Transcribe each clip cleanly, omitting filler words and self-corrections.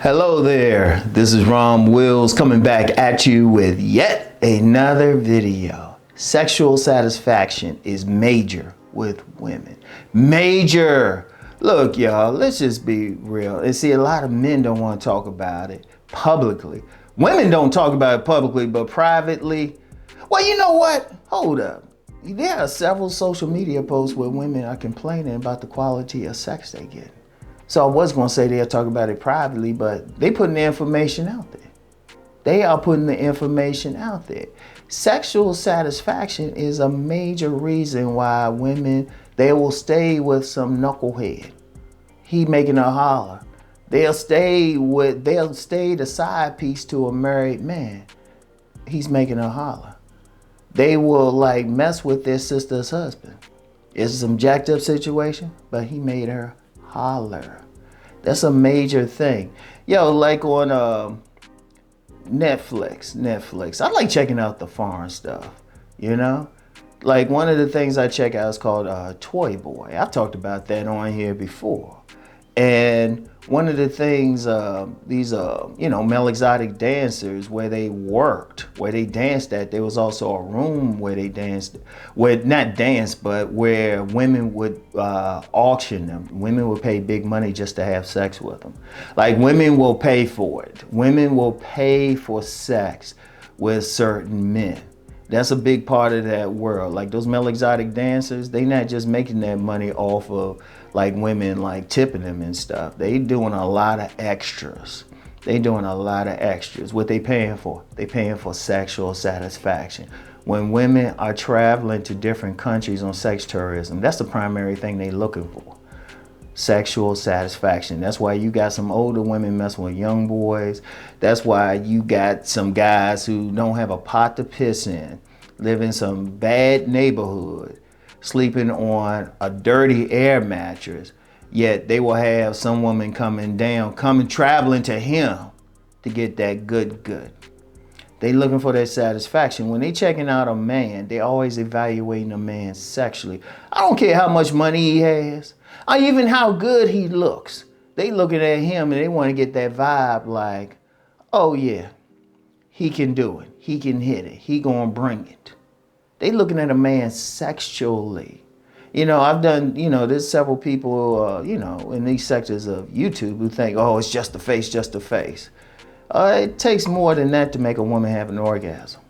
Hello there, this is Rom Wills coming back at you with yet another video. Sexual satisfaction is major with women. Major! Look, y'all, let's just be real. And see, a lot of men don't want to talk about it publicly. Women don't talk about it publicly, but privately, well, you know what? Hold up. There are several social media posts where women are complaining about the quality of sex they get. So I was going to say they'll talk about it privately, but they putting the information out there. They are putting the information out there. Sexual satisfaction is a major reason why women, they will stay with some knucklehead. He making her holler. They'll stay the side piece to a married man. He's making her holler. They will like mess with their sister's husband. It's a subjective situation, but he made her holler. That's a major thing. Yo, like on Netflix. I like checking out the foreign stuff, you know? Like one of the things I check out is called Toy Boy. I've talked about that on here before. And one of the things, these male exotic dancers, where they danced at, there was also a room where they danced, where not dance, but where women would auction them. Women would pay big money just to have sex with them. Like women will pay for it. Women will pay for sex with certain men. That's a big part of that world. Like those male exotic dancers, they not just making that money off of like women like tipping them and stuff. They doing a lot of extras. What they paying for? They paying for sexual satisfaction. When women are traveling to different countries on sex tourism, that's the primary thing they looking for. Sexual satisfaction. That's why you got some older women messing with young boys. That's why you got some guys who don't have a pot to piss in, live in some bad neighborhood, sleeping on a dirty air mattress, yet they will have some woman coming traveling to him to get that good. They looking for that satisfaction. When they checking out a man, they always evaluating a man sexually. I don't care how much money he has, or even how good he looks. They looking at him and they want to get that vibe like, oh yeah, he can do it. He can hit it. He gonna bring it. They looking at a man sexually. You know, I've done, there's several people, in these sectors of YouTube who think, oh, it's just the face. It takes more than that to make a woman have an orgasm.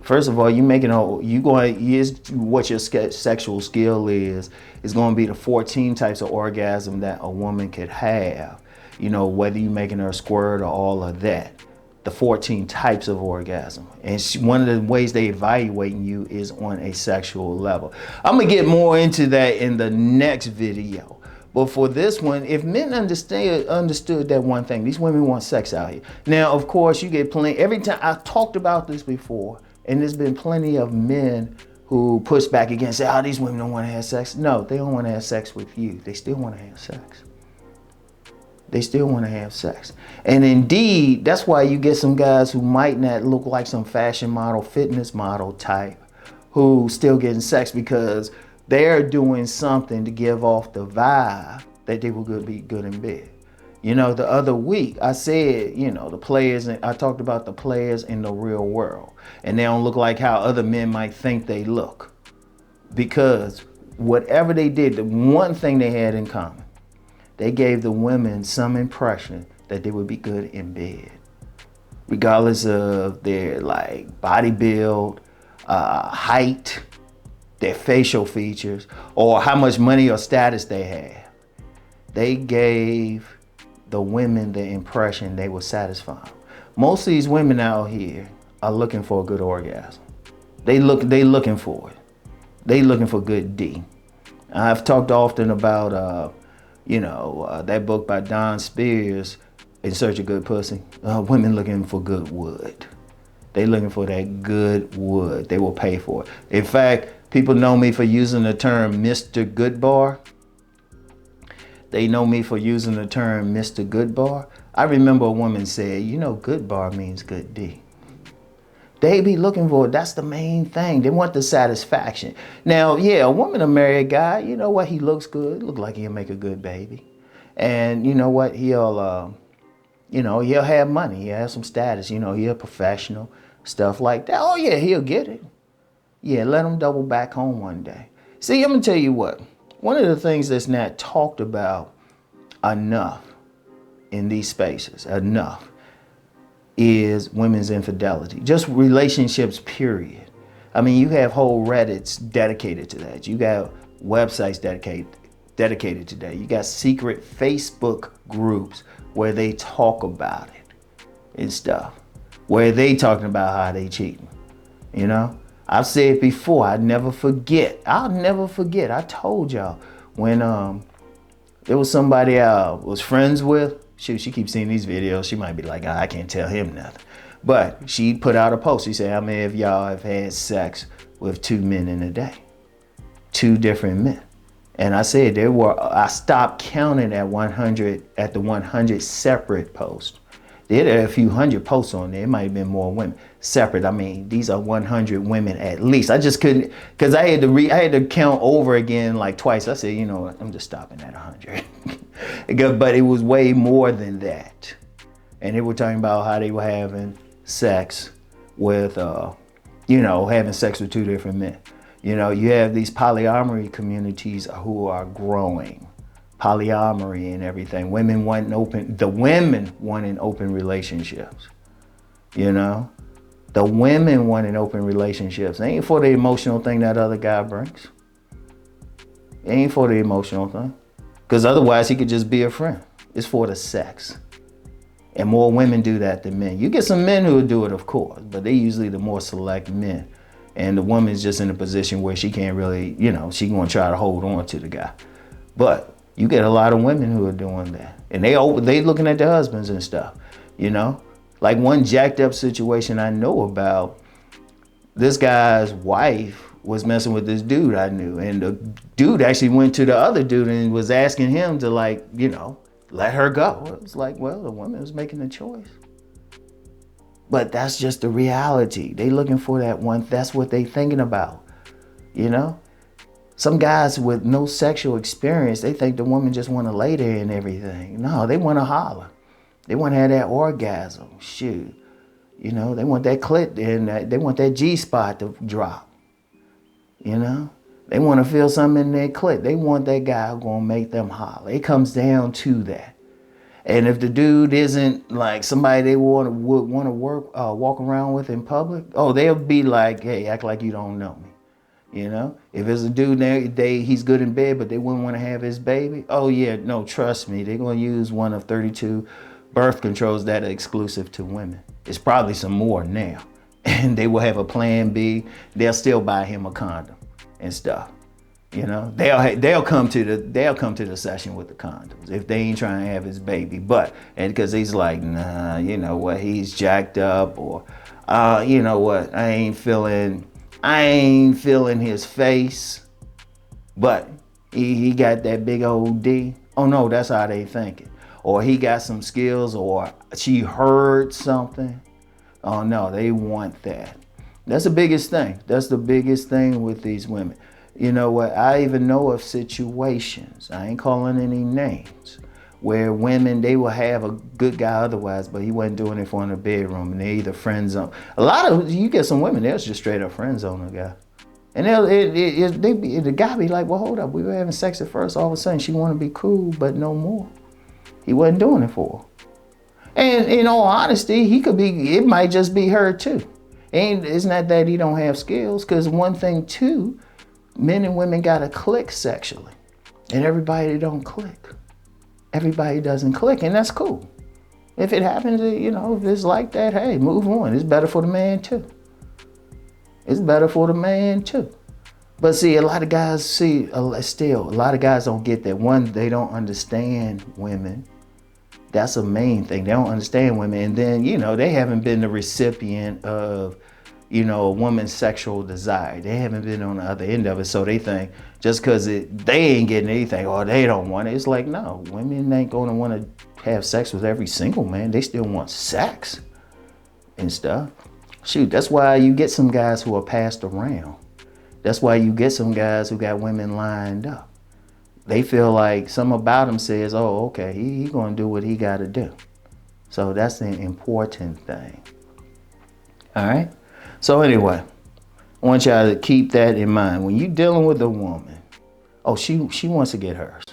First of all, what your sexual skill is going to be the 14 types of orgasm that a woman could have. You know, whether you're making her squirt or all of that. The 14 types of orgasm. And one of the ways they evaluating you is on a sexual level. I'm going to get more into that in the next video. But for this one, if men understood that one thing, these women want sex out here. Now, of course, you get plenty. Every time I've talked about this before, and there's been plenty of men who push back against, say, these women don't want to have sex. No, they don't want to have sex with you. They still want to have sex. And indeed, that's why you get some guys who might not look like some fashion model, fitness model type, who still getting sex because they're doing something to give off the vibe that they will be good in bed. You know, the other week I said, the players, and I talked about the players in the real world, and they don't look like how other men might think they look, because whatever they did, the one thing they had in common, they gave the women some impression that they would be good in bed, regardless of their like body build, height, their facial features, or how much money or status they have. They gave the women the impression they were satisfied. Most of these women out here are looking for a good orgasm. They looking for it. They looking for good D. I've talked often about that book by Don Spears, In Search of Good Pussy. Women looking for good wood. They looking for that good wood. They will pay for it. In fact, people know me for using the term Mr. Goodbar. They know me for using the term Mr. Goodbar. I remember a woman said, good bar means good D. They be looking for it. That's the main thing. They want the satisfaction. Now, yeah, a woman will marry a guy. You know what? He looks good. Look like he'll make a good baby. And you know what? He'll You know, he'll have money, he'll have some status, you know, he'll professional, stuff like that. Oh yeah, he'll get it. Yeah, let him double back home one day. See, I'm gonna tell you what, one of the things that's not talked about enough in these spaces, enough, is women's infidelity. Just relationships, period. I mean, you have whole Reddits dedicated to that. You got websites dedicated to that. You got secret Facebook groups where they talk about it and stuff, where they talking about how they cheating. You know, I've said before, I'll never forget. I told y'all when there was somebody I was friends with. Shoot, she keeps seeing these videos. She might be like, I can't tell him nothing. But she put out a post. She said, how many of y'all have had sex with 2 men in a day? 2 different men. And I said I stopped counting at 100, at the 100 separate posts. There are a few hundred posts on there. It might have been more women separate. I mean, these are 100 women at least. I just couldn't, because I had to count over again like twice. I said, you know what, I'm just stopping at 100. But it was way more than that. And they were talking about how they were having sex with, having sex with 2 different men. You know, you have these polyamory communities who are growing. Polyamory and everything. The women wanting open relationships. You know? The women wanting open relationships. It ain't for the emotional thing that other guy brings. It ain't for the emotional thing. Because otherwise he could just be a friend. It's for the sex. And more women do that than men. You get some men who will do it, of course, but they usually the more select men. And the woman's just in a position where she can't really, she gonna try to hold on to the guy. But you get a lot of women who are doing that. And they looking at their husbands and stuff, Like one jacked up situation I know about, this guy's wife was messing with this dude I knew. And the dude actually went to the other dude and was asking him to let her go. It's like, well, the woman was making the choice. But that's just the reality. They looking for that one, that's what they thinking about, Some guys with no sexual experience, they think the woman just want to lay there and everything. No, they want to holler. They want to have that orgasm. Shoot. They want that clit and they want that G-spot to drop. They want to feel something in their clit. They want that guy who's going to make them holler. It comes down to that. And if the dude isn't like somebody they would want to walk around with in public, they'll be like, hey, act like you don't know me. If it's a dude he's good in bed, but they wouldn't want to have his baby. Oh yeah, no, trust me, they're going to use one of 32 birth controls that are exclusive to women. It's probably some more now. And they will have a plan B. They'll still buy him a condom and stuff. They'll come to the session with the condoms if they ain't trying to have his baby. But because he's like, nah, you know what, he's jacked up, or you know what, I ain't feeling his face, but he got that big old D. Oh no, that's how they thinking. Or he got some skills, or she heard something. Oh no, they want that. That's the biggest thing. That's the biggest thing with these women. You know what? I even know of situations, I ain't calling any names, where women, they will have a good guy otherwise, but he wasn't doing it for in the bedroom, and they either friend zone. You get some women, they'll just straight up friend zone a guy. And the guy be like, well, hold up, we were having sex at first, all of a sudden she want to be cool, but no more. He wasn't doing it for her. And in all honesty, it might just be her too. And it's not that he don't have skills, because one thing too, men and women gotta click sexually. And everybody don't click. Everybody doesn't click, and that's cool. If it happens, if it's like that, hey, move on. It's better for the man too. It's better for the man too. But see, a lot of guys don't get that. One, they don't understand women. That's a main thing. They don't understand women. And then, they haven't been the recipient of, a woman's sexual desire. They haven't been on the other end of it. So they think just because they ain't getting anything, or they don't want it. It's like, no, women ain't going to want to have sex with every single man. They still want sex and stuff. Shoot, that's why you get some guys who are passed around. That's why you get some guys who got women lined up. They feel like something about him says, oh, okay, he going to do what he got to do. So that's the important thing. All right. So anyway, I want y'all to keep that in mind when you're dealing with a woman. Oh, she wants to get hers.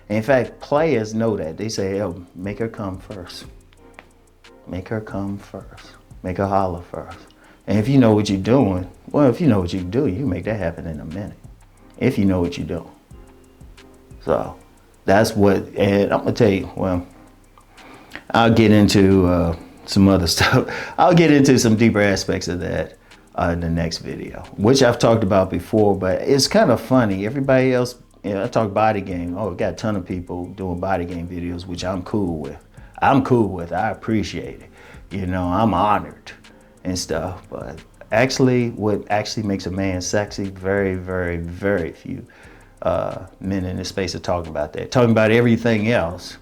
In fact, players know that. They say, "Oh, make her come first. Make her come first. Make her holler first." And if you know what you're doing, well, if you know what you do, you make that happen in a minute. If you know what you're doing. So that's what, and I'm gonna tell you, well, I'll get into some other stuff. I'll get into some deeper aspects of that in the next video, which I've talked about before, but it's kind of funny. Everybody else, I talk body game. Oh, we got a ton of people doing body game videos, which I'm cool with. I appreciate it. I'm honored and stuff. But actually, what actually makes a man sexy, very, very, very few men in this space are talking about that. Talking about everything else,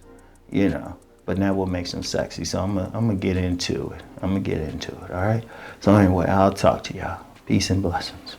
but now what makes them sexy. So I'm gonna get into it. All right. So anyway, I'll talk to y'all. Peace and blessings.